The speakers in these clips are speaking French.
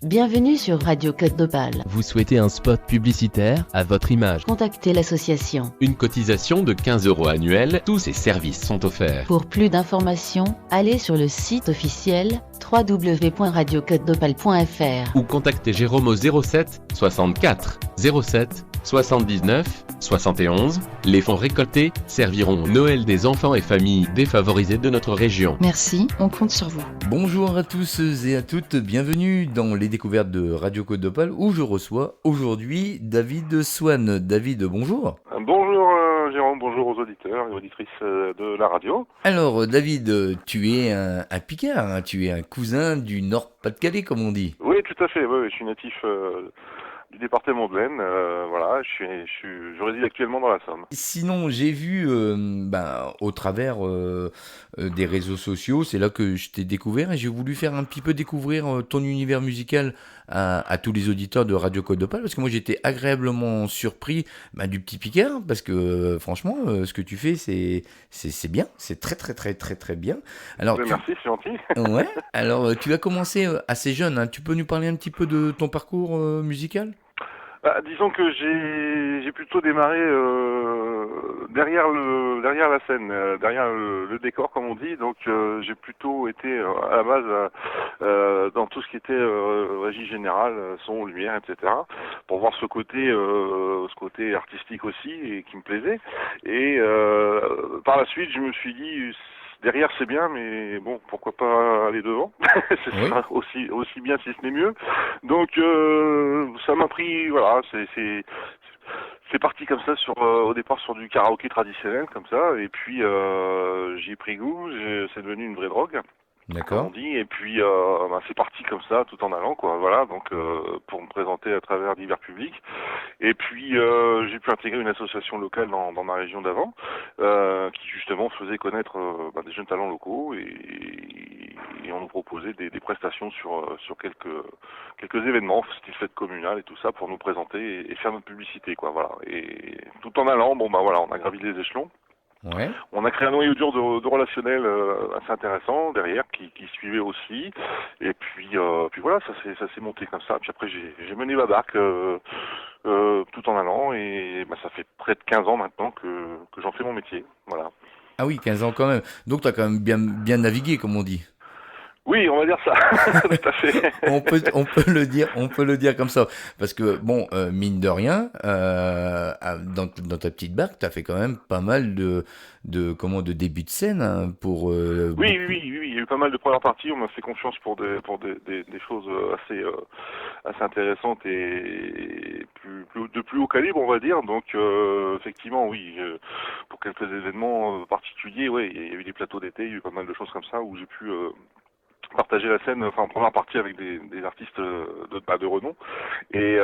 Bienvenue sur Radio Côte d'Opale. Vous souhaitez un spot publicitaire à votre image? Contactez l'association. Une cotisation de 15 € annuelle, tous ces services sont offerts. Pour plus d'informations, allez sur le site officiel www.radiocôtedopale.fr ou contactez Jérôme au 07 64 07 79 71. Les fonds récoltés serviront au Noël des enfants et familles défavorisées de notre région. Merci, on compte sur vous. Bonjour à tous et à toutes, bienvenue dans les découvertes de Radio Côte d'Opale où je reçois aujourd'hui David Swan. David, bonjour. Bonjour Jérôme, bonjour aux auditeurs et auditrices de la radio. Alors David, tu es un Picard, hein, tu es un cousin du Nord-Pas-de-Calais comme on dit. Oui, tout à fait, je suis natif du département de l'Aisne, voilà, je réside actuellement dans la Somme. Sinon, j'ai vu au travers des réseaux sociaux, c'est là que je t'ai découvert et j'ai voulu faire un petit peu découvrir ton univers musical à tous les auditeurs de Radio Côte d'Opale parce que moi j'étais agréablement surpris du petit Picard parce que franchement, ce que tu fais, c'est bien, c'est très très très très très bien. Alors, merci, c'est gentil. Ouais. Alors, tu as commencé assez jeune, hein. Tu peux nous parler un petit peu de ton parcours musical ? Disons que j'ai plutôt démarré derrière la scène, derrière le décor comme on dit. Donc j'ai plutôt été à la base dans tout ce qui était régie générale, son, lumière, etc. Pour voir ce côté artistique aussi et qui me plaisait. Et par la suite, je me suis dit derrière c'est bien, mais bon, pourquoi pas aller devant. Ce sera aussi bien si ce n'est mieux. Donc ça m'a pris, voilà, c'est parti comme ça au départ sur du karaoké traditionnel comme ça, et puis j'y ai pris goût, c'est devenu une vraie drogue. D'accord. On dit, et puis c'est parti comme ça tout en allant, quoi. Voilà, donc pour me présenter à travers divers publics. Et puis j'ai pu intégrer une association locale dans ma région d'avant, qui justement faisait connaître des jeunes talents locaux et on nous proposait des prestations sur quelques événements, style fête communale et tout ça, pour nous présenter et faire notre publicité, quoi. Voilà. Et tout en allant, on a gravi les échelons. Ouais. On a créé un noyau dur de relationnel assez intéressant derrière qui suivait aussi, et puis voilà, ça s'est monté comme ça. Puis après j'ai mené ma barque tout en allant, et ça fait près de 15 ans maintenant que j'en fais mon métier. Voilà. Ah oui, 15 ans quand même. Donc tu as quand même bien navigué comme on dit. Oui, on va dire ça. Tout à fait. on peut le dire comme ça, parce que mine de rien, dans ta petite barque, t'as fait quand même pas mal de débuts de scène, hein, pour. Oui, il y a eu pas mal de premières parties. On m'a fait confiance pour des choses assez intéressantes et de plus haut calibre, on va dire. Donc effectivement, oui, pour quelques événements particuliers, il y a eu des plateaux d'été, il y a eu pas mal de choses comme ça où j'ai pu partager la scène, en première partie avec des artistes de renom, et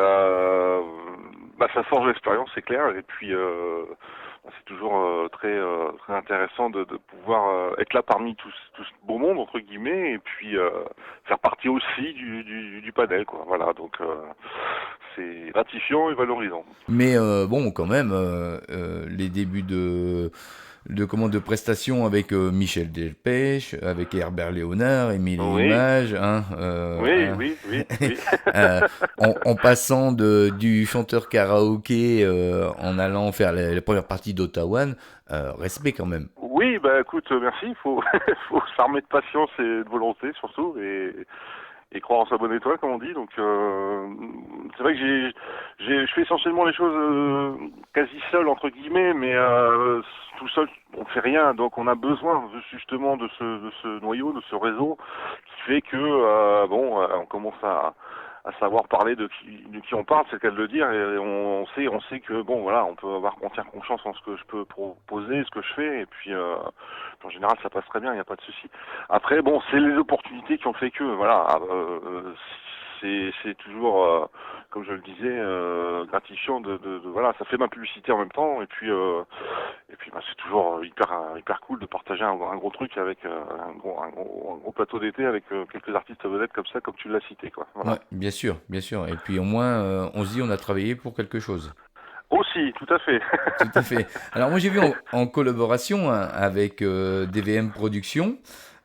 ça forge l'expérience, c'est clair, et puis c'est toujours très intéressant de pouvoir être là parmi tout ce beau monde entre guillemets, et puis faire partie aussi du panel, quoi. Voilà, donc c'est gratifiant et valorisant. Mais quand même, les débuts de prestations avec Michel Delpech, avec Herbert Léonard, Émile Image, hein, oui. En passant du chanteur karaoké en allant faire la première partie d'Ottawa, respect quand même. Oui, écoute, merci, il faut s'armer de patience et de volonté surtout, et croire en sa bonne étoile, comme on dit. Donc c'est vrai que je fais essentiellement les choses quasi seul entre guillemets, mais tout seul on fait rien. Donc on a besoin justement de ce noyau, de ce réseau qui fait que on commence à savoir parler de qui on parle, c'est le cas de le dire, et on sait que on tient confiance en ce que je peux proposer, ce que je fais, et puis en général ça passe très bien, il n'y a pas de souci. Après c'est les opportunités qui ont fait que c'est toujours comme je le disais gratifiant de ça fait ma publicité en même temps, et puis c'est toujours hyper cool de partager un gros truc avec un gros plateau d'été avec quelques artistes vedettes comme ça, comme tu l'as cité, quoi. Voilà. Ouais, bien sûr, et puis au moins on se dit on a travaillé pour quelque chose. Aussi, tout à fait. Tout à fait. Alors moi j'ai vu en collaboration avec DVM Productions,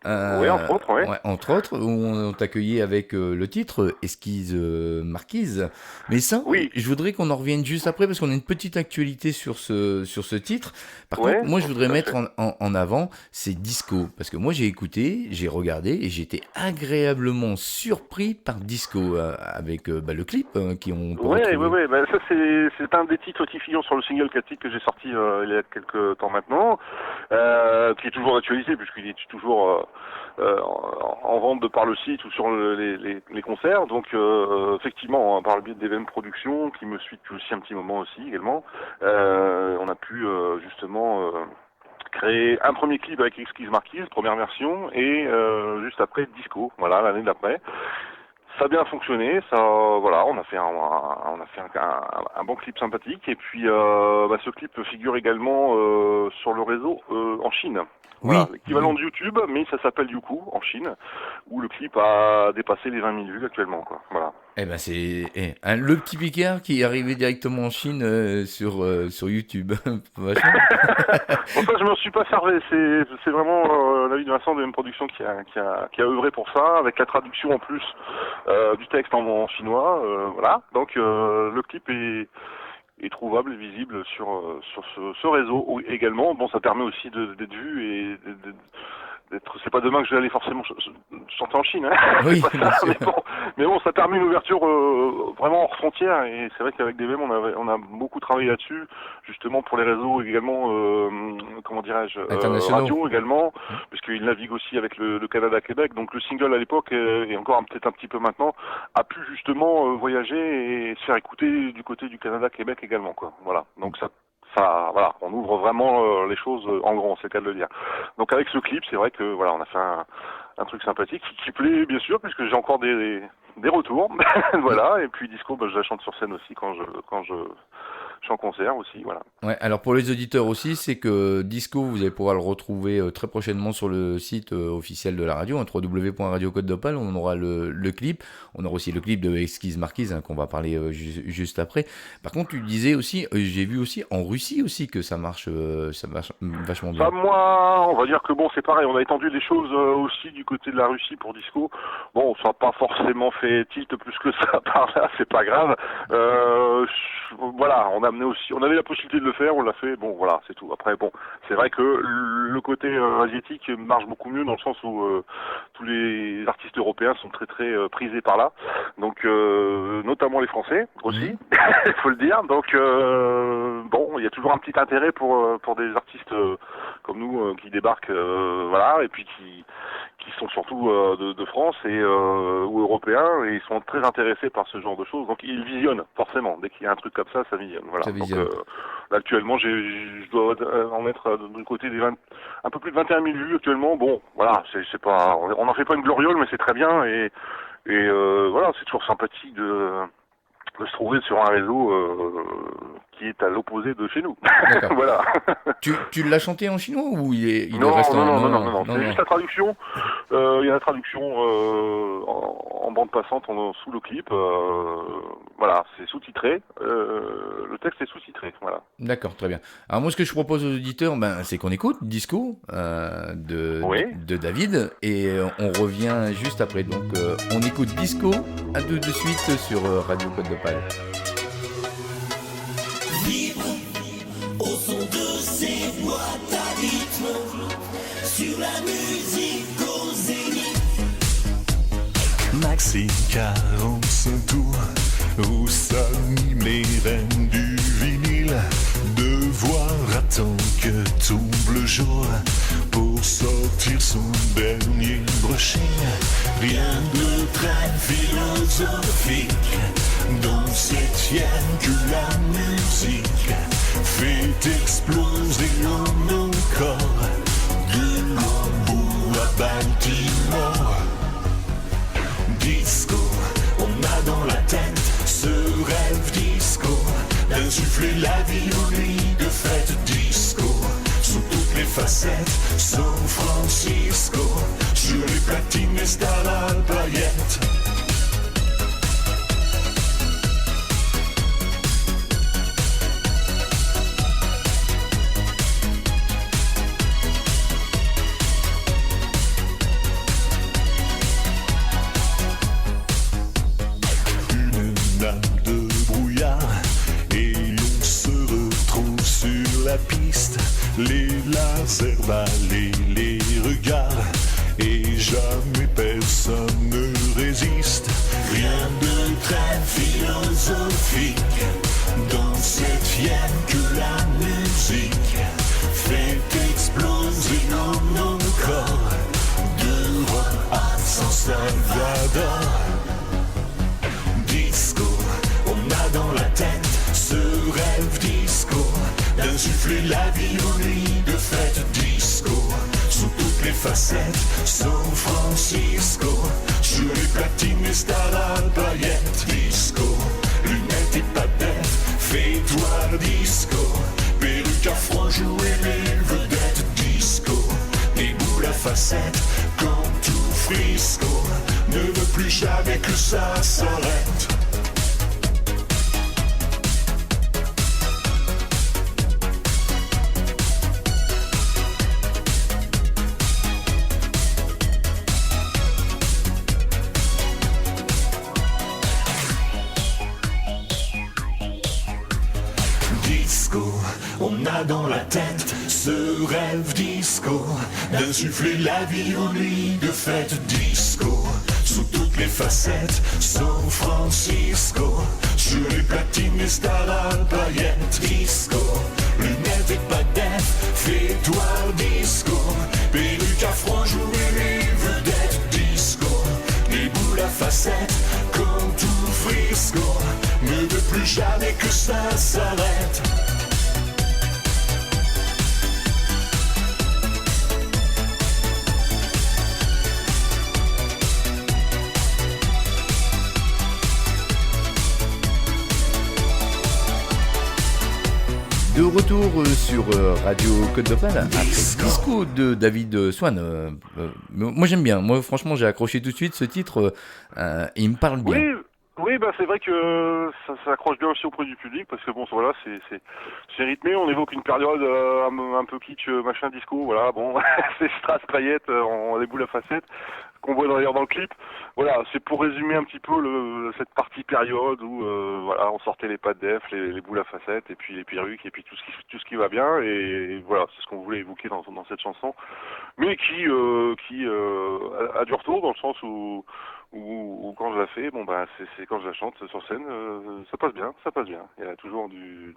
Oui, entre autres, ouais. Entre autres, où on t'accueillait avec le titre Esquisse Marquise. Mais ça, Oui. je voudrais qu'on en revienne juste après parce qu'on a une petite actualité sur ce titre. Par Ouais, contre, moi, je voudrais tout à mettre fait. en avant ces Disco. Parce que moi, j'ai écouté, j'ai regardé et j'ai été agréablement surpris par Disco avec le clip qu'on peut Ouais, retrouver. ouais. Ben, ça, c'est un des titres qui figure sur le single 4 titres que j'ai sorti il y a quelques temps maintenant, qui est toujours d'actualité puisqu'il est toujours en vente de par le site ou sur les concerts. Donc, effectivement, hein, par le biais d'Even Productions, qui me suit depuis aussi un petit moment aussi également, on a pu justement créer un premier clip avec Esquisse Marquise, première version, et juste après Disco, voilà, l'année d'après. Ça a bien fonctionné, ça, voilà, on a fait un bon clip sympathique, et puis ce clip figure également sur le réseau en Chine. Voilà, l'équivalent de YouTube, mais ça s'appelle Youku en Chine, où le clip a dépassé les 20 000 vues actuellement, quoi. Voilà. Eh ben c'est le petit Picard qui est arrivé directement en Chine sur YouTube. Vachement. Bon, ça, je me suis pas servi. C'est vraiment l'avis de Vincent de M Production qui a œuvré pour ça, avec la traduction en plus du texte en chinois. Voilà. Donc le clip est trouvable et visible sur ce réseau également. Bon, ça permet aussi d'être vu et d'être. C'est pas demain que je vais aller forcément chanter en Chine, hein. Oui, C'est pas ça, mais bon, ça permet une ouverture vraiment hors frontière. Et c'est vrai qu'avec DVM, on a beaucoup travaillé là-dessus, justement pour les réseaux également, comment dirais-je, radio également, puisqu'il navigue aussi avec le Canada-Québec. Donc le single à l'époque et encore peut-être un petit peu maintenant a pu justement voyager et se faire écouter du côté du Canada-Québec également, quoi. Voilà. Donc ça, voilà, on ouvre vraiment les choses en grand, c'est le cas de le dire. Donc avec ce clip, c'est vrai que voilà, on a fait un truc sympathique qui plaît bien sûr, puisque j'ai encore des retours, voilà. Et puis Disco, je la chante sur scène aussi quand je suis en concert aussi, voilà. Ouais, alors pour les auditeurs aussi, c'est que Disco, vous allez pouvoir le retrouver très prochainement sur le site officiel de la radio, www.radio-côte-d'Opale. On aura le clip, on aura aussi le clip de Esquisse Marquise qu'on va parler juste après. Par contre, tu disais aussi, j'ai vu aussi en Russie aussi que ça marche vachement bien. Bah, moi, on va dire que bon, c'est pareil, on a étendu les choses aussi du côté de la Russie pour Disco. Bon, ça n'a pas forcément fait tilt plus que ça par là, c'est pas grave. Voilà, on avait la possibilité de le faire, on l'a fait, bon voilà, c'est tout. Après bon, c'est vrai que le côté asiatique marche beaucoup mieux dans le sens où tous les artistes européens sont très très prisés par là. Donc notamment les Français aussi, il faut le dire. Donc bon, il y a toujours un petit intérêt pour des artistes comme nous qui débarquent voilà, et puis qui sont surtout de France et ou européens, et ils sont très intéressés par ce genre de choses. Donc ils visionnent forcément, dès qu'il y a un truc comme ça visionne. Voilà. Ça visionne. Donc là, actuellement, je dois en mettre du côté des un peu plus de 21 000 vues actuellement. Bon, voilà, c'est pas, on n'en fait pas une gloriole, mais c'est très bien, et voilà, c'est toujours sympathique de se trouver sur un réseau qui est à l'opposé de chez nous. Voilà. Tu l'as chanté en chinois ou il est non, resté non, c'est juste la traduction. Il y a la traduction en bande passante sous le clip. Voilà, c'est sous-titré. Le texte est sous-titré. Voilà. D'accord, très bien. Alors moi, ce que je propose aux auditeurs, c'est qu'on écoute Disco de David, et on revient juste après. Donc, on écoute Disco à deux de suite sur Radio Côte-d'Opale. Vibre au son de ces boîtes à rythme sur la musique au zénith. Maxi 45 tours où s'animent les reines du vinyle. Devoir attendre que tombe le jour pour sortir son dernier brushing. Rien de très philosophique dans cette tienne que la musique fait exploser en nos corps. De Hambourg à Baltimore. Disco, on a dans la tête ce rêve disco, d'insuffler la vie aux nuits de fête disco, sous toutes les facettes, San Francisco, sur les platines et stars à paillettes. piste, les lasers balayent les regards, et jamais personne ne résiste. Rien de très philosophique dans cette fièvre que la musique fait exploser dans nos corps. D'Europe à San Salvador, disco, on a dans la tête ce rêve disco, d'insuffler la vie aux nuits de fête disco, sous toutes les facettes, San Francisco, sur les platines et stars à paillettes disco, lunettes et paillettes, fais-toi disco, perruque à franc jouer les vedettes disco, des boules à facettes, comme tout Frisco, ne veut plus jamais que ça s'arrête. On a dans la tête ce rêve disco, d'insuffler la vie aux nuits de fête disco, sous toutes les facettes, San Francisco, sur les platines et stars à paillettes disco, lunettes et paillettes, fais-toi disco, perruque à franc jouer les vedettes disco, les boules à facettes, comme tout Frisco, ne veut plus jamais que ça s'arrête. De retour sur Radio Côte d'Opale après Disco de David Swan. Moi j'aime bien, moi franchement j'ai accroché tout de suite ce titre, il me parle bien. Oui. Oui, bah c'est vrai que ça accroche bien aussi auprès du public parce que bon, voilà, c'est rythmé. On évoque une période un peu kitsch, machin disco. Voilà, bon, c'est strass paillettes, les boules à facettes qu'on voit d'ailleurs dans le clip. Voilà, c'est pour résumer un petit peu cette partie période où voilà, on sortait les pattes def, les boules à facettes et puis les perruques et puis tout ce qui va bien. Et voilà, c'est ce qu'on voulait évoquer dans cette chanson, mais qui a du retour dans le sens où quand je la fais, bon bah c'est quand je la chante sur scène, ça passe bien. Il y a toujours du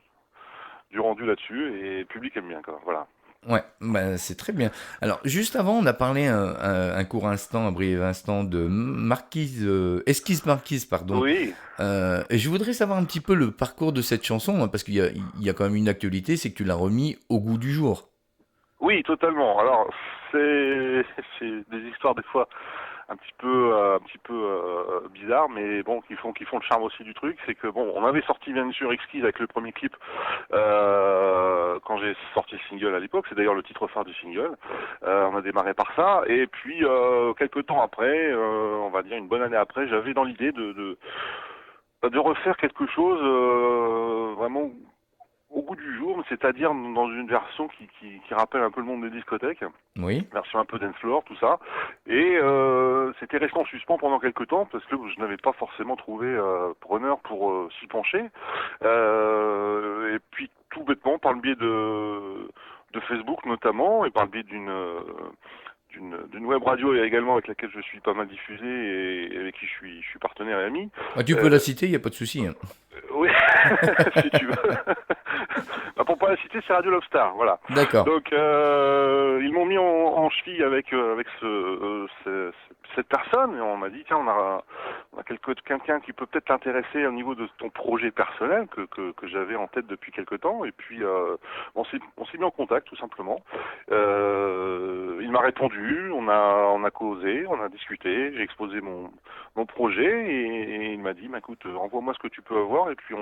rendu là-dessus et le public aime bien quoi. Voilà. Ouais, bah, c'est très bien. Alors juste avant, on a parlé un court instant, un bref instant de Esquisse Marquise, pardon. Oui. Et je voudrais savoir un petit peu le parcours de cette chanson, hein, parce qu'il y a quand même une actualité, c'est que tu l'as remis au goût du jour. Oui, totalement. Alors c'est des histoires des fois un petit peu bizarre, mais bon, qui font le charme aussi du truc. C'est que bon, on avait sorti bien sûr Exquise avec le premier clip quand j'ai sorti le single à l'époque. C'est d'ailleurs le titre phare du single. On a démarré par ça, et puis quelques temps après, on va dire une bonne année après, j'avais dans l'idée de refaire quelque chose vraiment au goût du jour, c'est-à-dire dans une version qui rappelle un peu le monde des discothèques. Oui. Version un peu dance floor, tout ça. Et c'était resté en suspens pendant quelques temps parce que je n'avais pas forcément trouvé preneur pour s'y pencher. Et puis tout bêtement, par le biais de Facebook notamment, et par le biais d'une web radio également avec laquelle je suis pas mal diffusé et avec qui je suis partenaire et ami. Ah, tu peux la citer, il n'y a pas de souci. Hein. Oui, si tu veux. Bah, pour pas la citer, c'est Radio Lobstar, voilà. D'accord. Donc ils m'ont mis en cheville avec cette personne et on m'a dit tiens, on a quelqu'un qui peut peut-être t'intéresser au niveau de ton projet personnel que j'avais en tête depuis quelque temps, et puis on s'est mis en contact tout simplement. Il m'a répondu, on a causé, on a discuté, j'ai exposé mon projet et il m'a dit écoute, envoie-moi ce que tu peux avoir et puis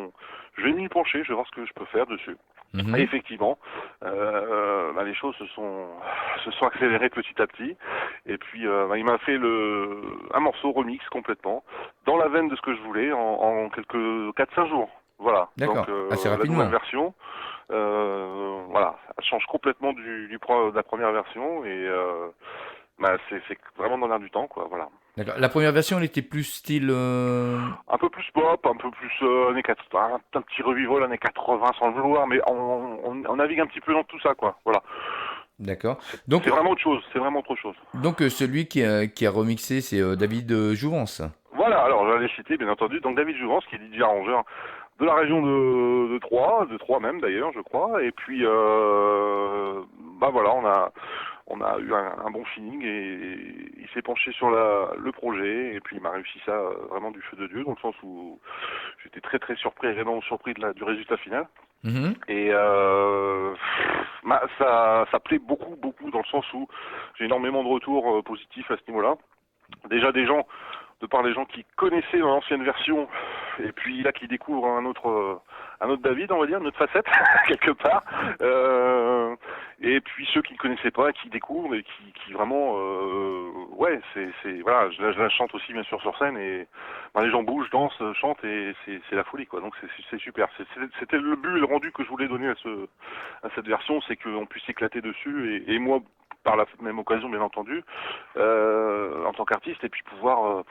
je vais m'y pencher, je vais voir ce que je peux faire dessus. Mhm. Et effectivement, les choses se sont accélérées petit à petit. Et puis, il m'a fait un morceau remix complètement, dans la veine de ce que je voulais, en quelques 4-5 jours. Voilà. D'accord, Donc, assez la rapidement. nouvelle version, voilà, elle change complètement de la première version et c'est vraiment dans l'air du temps, quoi. Voilà. D'accord. La première version, elle était plus style. Un peu plus pop, un peu plus années 80, un petit revival années 80 sans le vouloir, mais on navigue un petit peu dans tout ça, quoi. Voilà. D'accord. Donc, C'est vraiment autre chose, c'est vraiment autre chose. celui qui a remixé, c'est David Jouvence. Voilà, alors j'allais citer bien entendu donc David Jouvence qui est DJ arrangeur de la région de Troyes même d'ailleurs je crois, et puis bah voilà, on a eu un bon feeling et il s'est penché sur le projet et puis il m'a réussi ça vraiment du feu de Dieu, dans le sens où j'étais très très surpris, agréablement surpris du résultat final. Mhm. Et ça plaît beaucoup dans le sens où j'ai énormément de retours positifs à ce niveau-là. Déjà des gens, de par les gens qui connaissaient l'ancienne version, et puis là qui découvrent un autre David, on va dire, une autre facette quelque part, et puis ceux qui ne connaissaient pas, qui découvrent et qui vraiment, ouais, c'est voilà, je la chante aussi bien sûr sur scène et ben, les gens bougent, dansent, chantent et c'est la folie quoi. Donc c'est super. C'était le but et le rendu que je voulais donner à cette version, c'est qu'on puisse s'éclater dessus et moi par la même occasion bien entendu en tant qu'artiste et puis pouvoir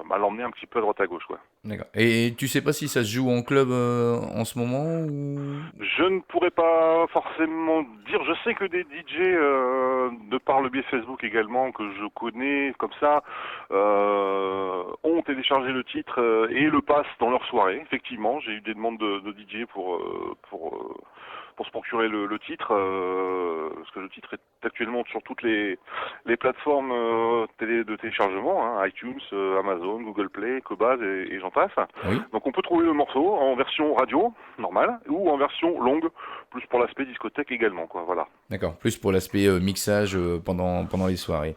bah, l'emmener un petit peu à droite à gauche quoi. D'accord. Et tu sais pas si ça se joue en club en ce moment ou... Je ne pourrais pas forcément dire. Je sais que des DJ de par le biais Facebook également que je connais comme ça ont téléchargé le titre et le passent dans leur soirée. Effectivement, j'ai eu des demandes de DJ pour se procurer le titre, parce que le titre est actuellement sur toutes les plateformes de téléchargement, hein, iTunes, Amazon, Google Play, Cobase et j'en passe. Oui. Donc on peut trouver le morceau en version radio, normale, ou en version longue, plus pour l'aspect discothèque également, quoi, voilà. D'accord. Plus pour l'aspect mixage pendant les soirées.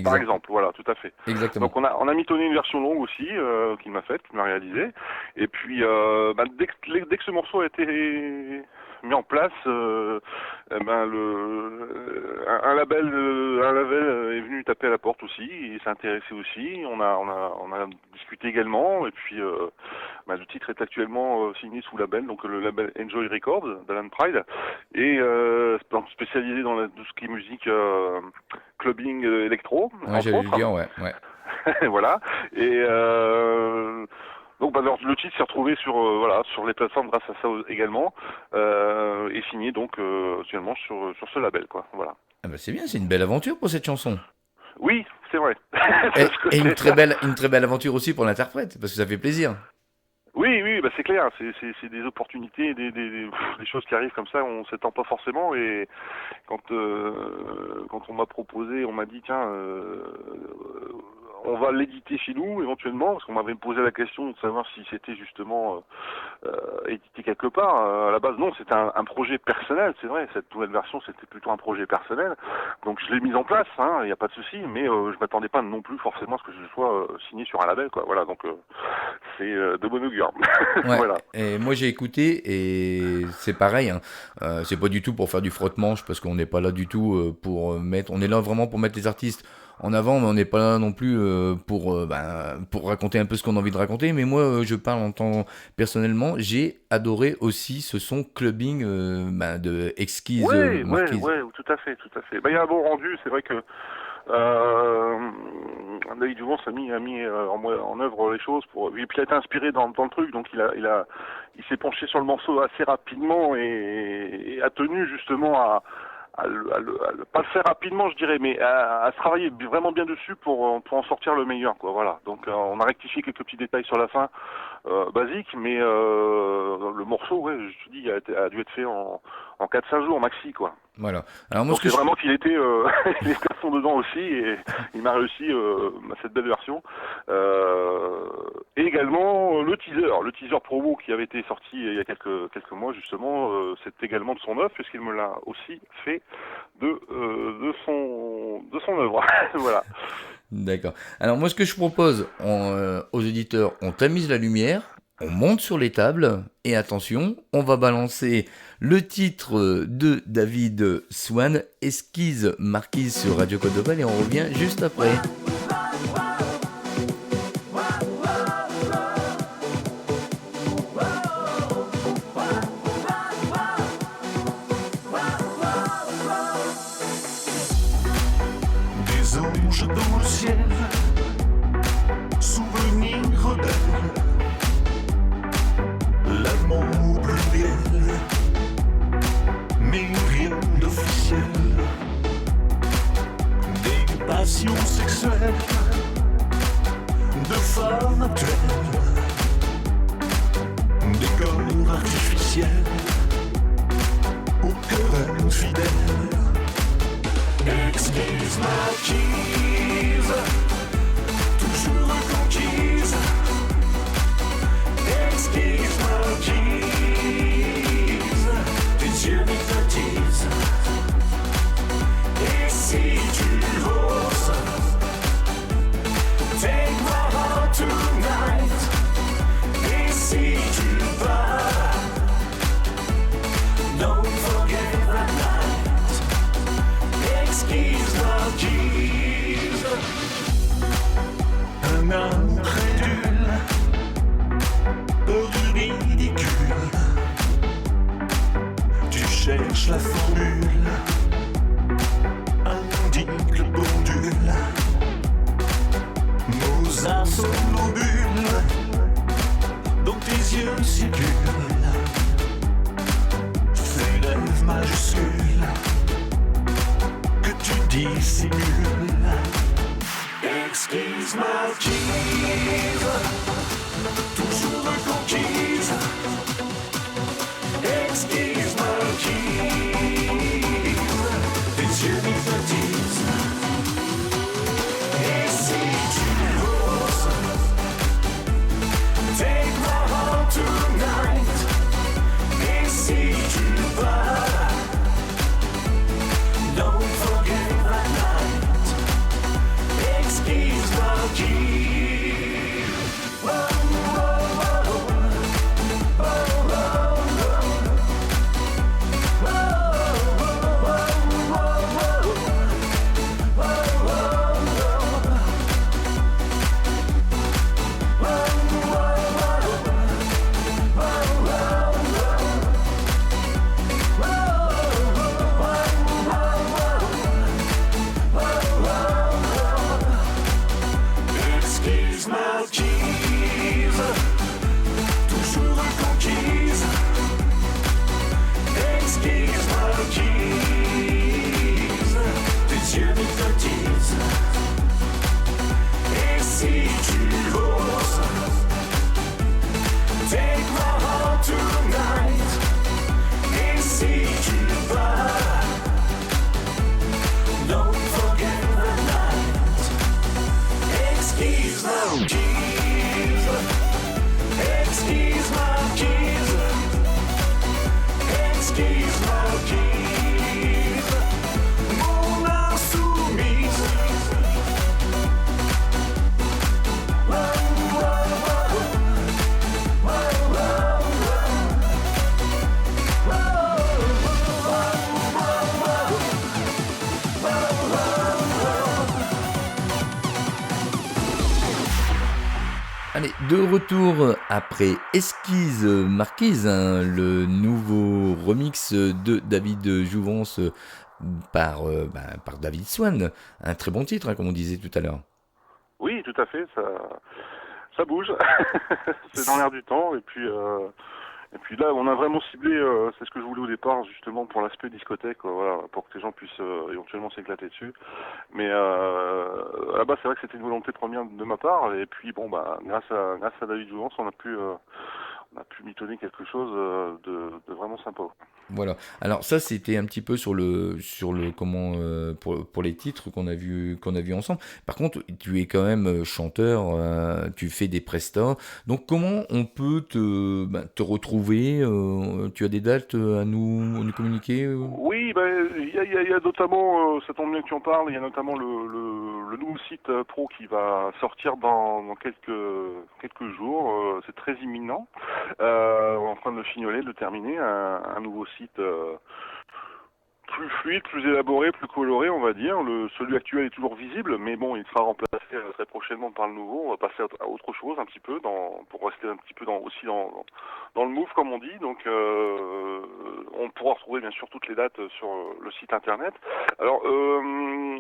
Par exemple, voilà, tout à fait. Exactement. Donc on a mitonné une version longue aussi, qu'il m'a réalisée, et puis bah, dès que ce morceau a été mis en place, ben un label est venu taper à la porte aussi, il s'est intéressé aussi, on a discuté également, et puis ben, le titre est actuellement signé sous label, donc le label Enjoy Records d'Alan Pride, et spécialisé dans tout ce qui est musique clubbing électro. Ouais, j'allais le dire, ouais. Voilà, et donc bah, le titre s'est retrouvé sur les plateformes grâce à ça également et signé donc actuellement sur ce label quoi. Voilà. Ah bah c'est bien, c'est une belle aventure pour cette chanson. Oui, c'est vrai. Et une très belle aventure aussi pour l'interprète, parce que ça fait plaisir. Oui, bah c'est clair. C'est des opportunités, des choses qui arrivent comme ça, on s'attend pas forcément. Et quand on m'a proposé, on m'a dit tiens. On va l'éditer chez nous éventuellement, parce qu'on m'avait posé la question de savoir si c'était justement édité quelque part. À la base, non, c'était un projet personnel, c'est vrai. Cette nouvelle version, c'était plutôt un projet personnel. Donc je l'ai mise en place, il n'y a pas de souci, mais je m'attendais pas non plus forcément à ce que je sois signé sur un label, quoi. Voilà, donc c'est de bon augure. Ouais. Voilà. Et moi j'ai écouté et c'est pareil. C'est pas du tout pour faire du frotte-manche, parce qu'on n'est pas là du tout pour mettre. On est là vraiment pour mettre les artistes en avant, mais on n'est pas là non plus pour raconter un peu ce qu'on a envie de raconter. Mais moi, je parle en tant personnellement, j'ai adoré aussi ce son clubbing de Exquise Marquise. Ouais, tout à fait. Bah, il y a un bon rendu, c'est vrai que David Jouvence a mis en œuvre les choses et puis il a été inspiré dans le truc, donc il s'est penché sur le morceau assez rapidement et a tenu justement à pas le faire rapidement, je dirais, mais à se travailler vraiment bien dessus pour en sortir le meilleur, quoi. Voilà. Donc on a rectifié quelques petits détails sur la fin, basiques, mais le morceau, ouais, je te dis, a dû être fait en 4-5 jours maxi, quoi. Voilà. Alors moi, donc c'est vraiment qu'il était il était à fond dedans aussi et il m'a réussi cette belle version. Et également le teaser promo qui avait été sorti il y a quelques mois justement, c'est également de son œuvre puisqu'il me l'a aussi fait de son œuvre. Voilà. D'accord. Alors moi, ce que je propose aux auditeurs, on tamise la lumière, on monte sur les tables, et attention, on va balancer le titre de David Swan, Exquise Marquise sur Radio Côte d'Opale, et on revient juste après. Des anges dans le ciel, formateur, décor artificiel, aux querelles fidèles. Exquise marquise, toujours conquise. Exquise marquise, tes yeux m'hypnotisent. Et si tu oses, take my heart tonight. Et si tu vas, don't forget that night. Exquise marquise, un incrédule, peur du ridicule. Tu cherches la formule, indique le pendule. Mozart somnambule, dans tes yeux circulent ces rêves majuscules que tu dissimules. Exquise marquise, toujours conquise. Exquise marquise, tes yeux m'hypnotisent. Et si tu oses, take my heart tonight. Et si tu vas, don't forget that night. Exquise marquise. Whoa, whoa, whoa. Whoa, whoa, whoa. Exquise marquise, toujours conquise. Exquise marquise, tes yeux m'hypnotisent. Et si tu oses, take my heart tonight. Et si tu vas, don't forget the night. Exquise marquise, exquise marquise. Exquise marquise, mon insoumise. Wow, wow, wow. Wow, wow, wow. Wow, wow, wow. Wow, wow, wow. Allez, de retour après Esquisse Marquise, hein, le nouveau remix de David Jouvence par David Swan. Un très bon titre, hein, comme on disait tout à l'heure. Oui, tout à fait, ça bouge. C'est dans l'air du temps. Et puis là, on a vraiment ciblé, c'est ce que je voulais au départ, justement pour l'aspect discothèque, voilà, pour que les gens puissent éventuellement s'éclater dessus. Mais à la base, c'est vrai que c'était une volonté première de ma part. Et puis bon, bah, grâce à David Jouvence, on a pu mitonner quelque chose de vraiment sympa. Voilà. Alors ça, c'était un petit peu sur le comment pour les titres qu'on a vu ensemble. Par contre, tu es quand même chanteur, tu fais des prestats. Donc comment on peut te retrouver tu as des dates à nous communiquer Oui, il y a notamment, ça tombe bien que tu en parles, il y a notamment le nouveau site pro qui va sortir dans quelques jours. C'est très imminent. On est en train de le fignoler, de le terminer, un nouveau site plus fluide, plus élaboré, plus coloré, on va dire. Celui actuel est toujours visible, mais bon, il sera remplacé très prochainement par le nouveau. On va passer à autre chose un petit peu, pour rester un petit peu aussi dans le move, comme on dit. Donc, on pourra retrouver bien sûr toutes les dates sur le site internet. Alors,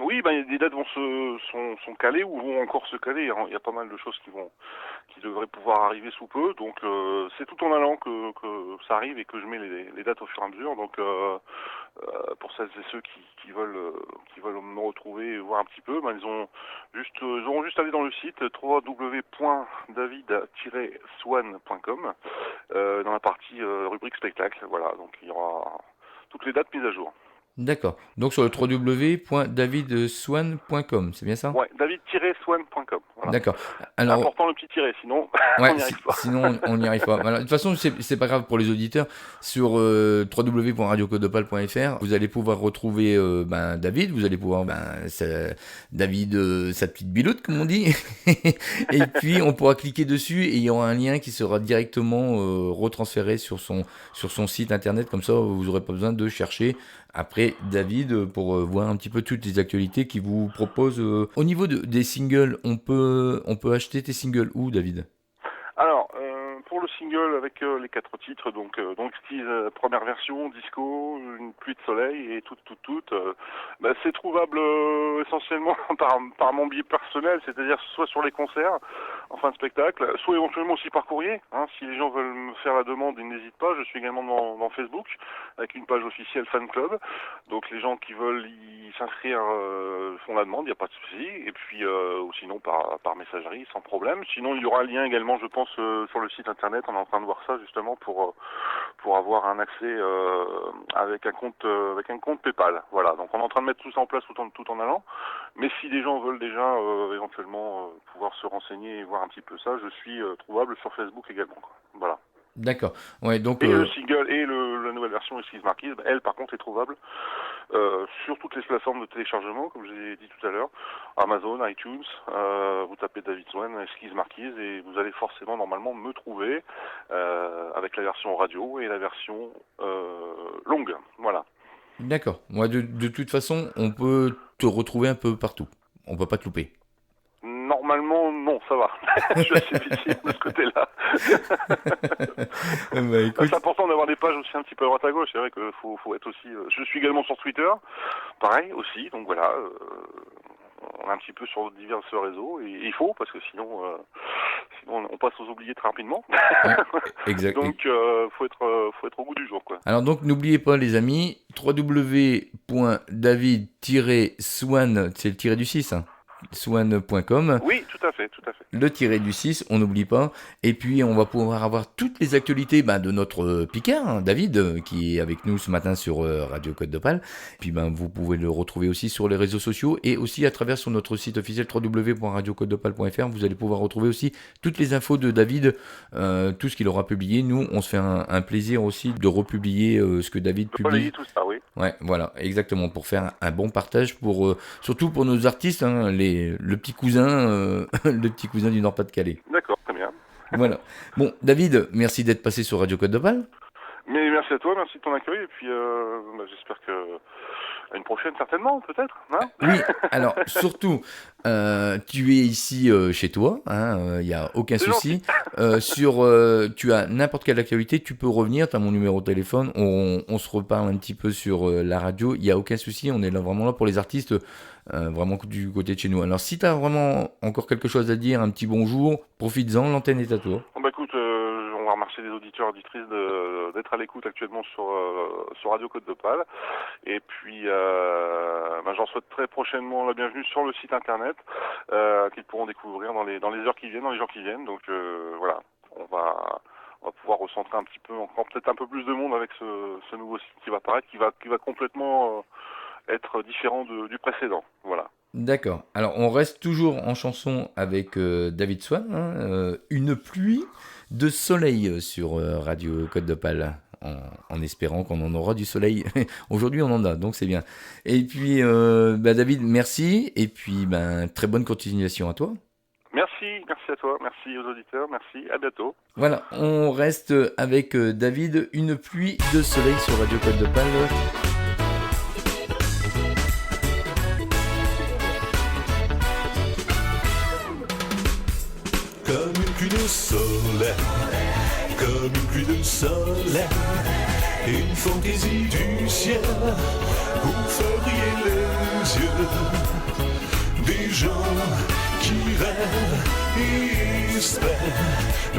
oui, des dates sont calées ou vont encore se caler. Il y a pas mal de choses qui devrait pouvoir arriver sous peu. Donc c'est tout en allant que ça arrive et que je mets les dates au fur et à mesure. Donc pour celles et ceux qui veulent me retrouver et voir un petit peu, ils auront juste à aller dans le site www.david-swan.com dans la partie rubrique spectacle. Voilà, donc il y aura toutes les dates mises à jour. D'accord. Donc sur le www.davidswan.com, c'est bien ça? Ouais, david-swan.com. Voilà. D'accord. C'est Alors, important le petit tiret, sinon ouais, on n'y arrive pas. sinon on n'y arrive pas. Voilà. De toute façon, c'est pas grave pour les auditeurs. Sur www.radiocodepal.fr, vous allez pouvoir retrouver David, vous allez pouvoir David, sa petite biloute, comme on dit. Et puis on pourra cliquer dessus et il y aura un lien qui sera directement retransféré sur son site internet. Comme ça, vous n'aurez pas besoin de chercher après David pour voir un petit peu toutes les actualités qu'il vous propose. Au niveau des singles, on peut acheter tes singles où, David? Alors, pour le single avec les 4 titres, donc style première version, disco, une pluie de soleil et tout, c'est trouvable essentiellement par mon biais personnel, c'est-à-dire soit sur les concerts en fin de spectacle, soit éventuellement aussi par courrier. Si les gens veulent me faire la demande, ils n'hésitent pas. Je suis également dans Facebook avec une page officielle fan club. Donc les gens qui veulent y s'inscrire font la demande, il n'y a pas de souci. Et puis ou sinon par messagerie, sans problème. Sinon il y aura un lien également, je pense, sur le site internet. On est en train de voir ça justement pour avoir un accès avec un compte PayPal. Voilà. Donc on est en train de mettre tout ça en place tout en allant. Mais si des gens veulent déjà éventuellement pouvoir se renseigner et voir un petit peu ça, je suis trouvable sur Facebook également. Quoi. Voilà. D'accord. Ouais, donc, et le single et la nouvelle version Esquisse Marquise, elle par contre est trouvable sur toutes les plateformes de téléchargement, comme j'ai dit tout à l'heure, Amazon, iTunes, vous tapez David Swan, Esquisse Marquise et vous allez forcément normalement me trouver avec la version radio et la version longue. Voilà. D'accord. Moi, de toute façon, on peut te retrouver un peu partout. On peut pas te louper. Normalement, non, ça va. Je suis assez difficile de ce côté-là. Écoute... C'est important d'avoir des pages aussi un petit peu à droite à gauche. C'est vrai qu'il faut être aussi... Je suis également sur Twitter, pareil aussi. Donc voilà, on est un petit peu sur divers réseaux. Et il faut, parce que sinon on passe aux oubliés très rapidement. Ouais, exact. Donc faut être au goût du jour, quoi. Alors donc n'oubliez pas les amis, www.david-swan, c'est le tiré du 6, hein, swan.com. Oui, tout à fait. Le tiré du 6, on n'oublie pas. Et puis, on va pouvoir avoir toutes les actualités de notre Picard, hein, David, qui est avec nous ce matin sur Radio Côte d'Opale. Puis, vous pouvez le retrouver aussi sur les réseaux sociaux et aussi à travers sur notre site officiel www.radiocodedopale.fr. Vous allez pouvoir retrouver aussi toutes les infos de David, tout ce qu'il aura publié. Nous, on se fait un plaisir aussi de republier ce que David publie. Tout ça, oui. Ouais, voilà, exactement, pour faire un bon partage, surtout pour nos artistes, hein, le petit cousin du Nord-Pas-de-Calais. D'accord, très bien. Voilà. Bon, David, merci d'être passé sur Radio Côte d'Opale. Mais merci à toi, merci de ton accueil, et puis j'espère que à une prochaine certainement, peut-être. Hein, oui, alors surtout, tu es ici chez toi, il n'y a aucun souci. Tu as n'importe quelle actualité, tu peux revenir, tu as mon numéro de téléphone, on se reparle un petit peu sur la radio, il n'y a aucun souci, on est là, vraiment là pour les artistes, vraiment du côté de chez nous. Alors si tu as vraiment encore quelque chose à dire, un petit bonjour, profites-en, l'antenne est à toi. Écoute, on va remercier les auditeurs et auditrices d'être à l'écoute actuellement sur Radio Côte d'Opale. Et puis, j'en souhaite très prochainement la bienvenue sur le site internet qu'ils pourront découvrir dans les heures qui viennent, dans les jours qui viennent. Donc voilà, on va pouvoir recentrer un petit peu, encore peut-être un peu plus de monde avec ce nouveau site qui va apparaître, qui va complètement être différent du précédent. Voilà. D'accord. Alors, on reste toujours en chanson avec David Swan, une pluie de soleil sur Radio Côte d'Opale, en espérant qu'on en aura du soleil. Aujourd'hui, on en a, donc c'est bien. Et puis, David, merci, et puis très bonne continuation à toi. Merci à toi, merci aux auditeurs, merci, à bientôt. Voilà, on reste avec David, une pluie de soleil sur Radio Côte d'Opale. Comme une pluie de soleil, comme une pluie de soleil, une fantaisie du ciel, vous feriez les yeux des gens qui rêvent et espèrent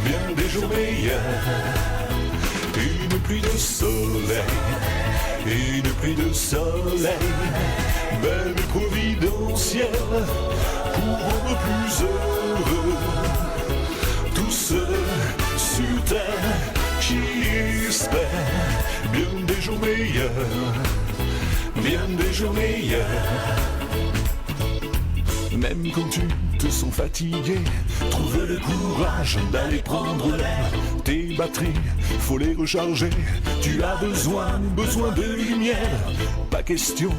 bien des jours meilleurs. Une pluie de soleil, une pluie de soleil, belle et providentielle pour rendre plus heureux tous ceux sur terre qui espèrent bien des jours meilleurs, bien des jours meilleurs. Même quand tu te sens fatigué, trouve le courage d'aller prendre l'air. Tes batteries, faut les recharger. Tu as besoin de lumière. Pas question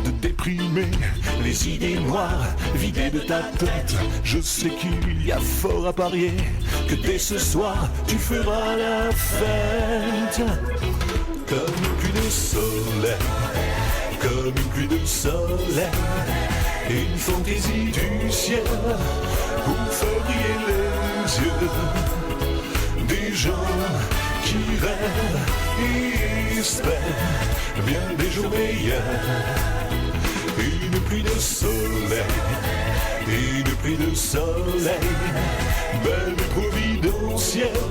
de déprimer les idées noires vidées de ta tête. Je sais qu'il y a fort à parier que dès ce soir tu feras la fête. Comme une pluie de soleil, comme une pluie de soleil, une fantaisie du ciel pour faire briller les yeux des gens qui rêvent et espèrent bien des jours meilleurs. Une pluie de soleil, une pluie de soleil, belle et providentielle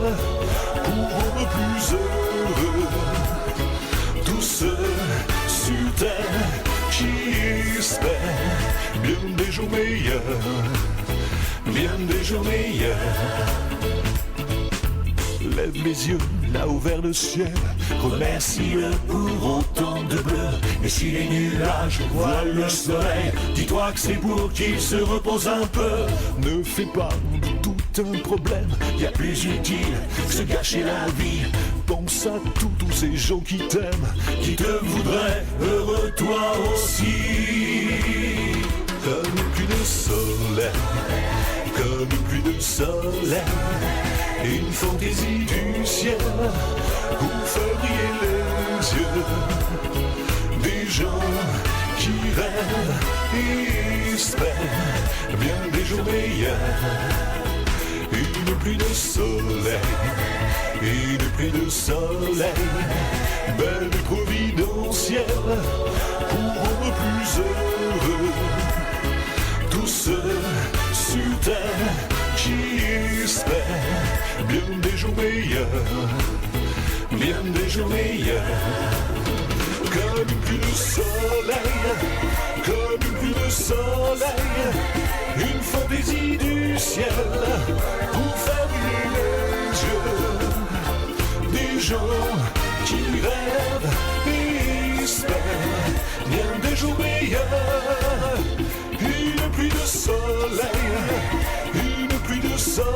pour rendre plus heureux tous ceux sur terre qui espèrent bien des jours meilleurs, bien des jours meilleurs. Lève les yeux là-haut vers le ciel, remercie-le pour autant de bleu. Et si les nuages voient le soleil, dis-toi que c'est pour qu'il se repose un peu. Ne fais pas de tout un problème, y a plus utile que se gâcher la vie. Pense à tous ces gens qui t'aiment, qui te voudraient heureux toi aussi. Comme une pluie de soleil, comme une pluie de soleil, une fantaisie du ciel pour faire briller les yeux des gens qui rêvent et espèrent bien des jours meilleurs. Une pluie de soleil, une pluie de soleil, belle et providentielle pour rendre plus heureux tous ceux sur terre qui espèrent bien des jours meilleurs, bien des jours meilleurs. Comme une pluie de soleil, comme une pluie de soleil, une fantaisie du ciel pour faire briller les yeux des gens qui rêvent et espèrent bien des jours meilleurs. Une pluie de soleil, une pluie de soleil,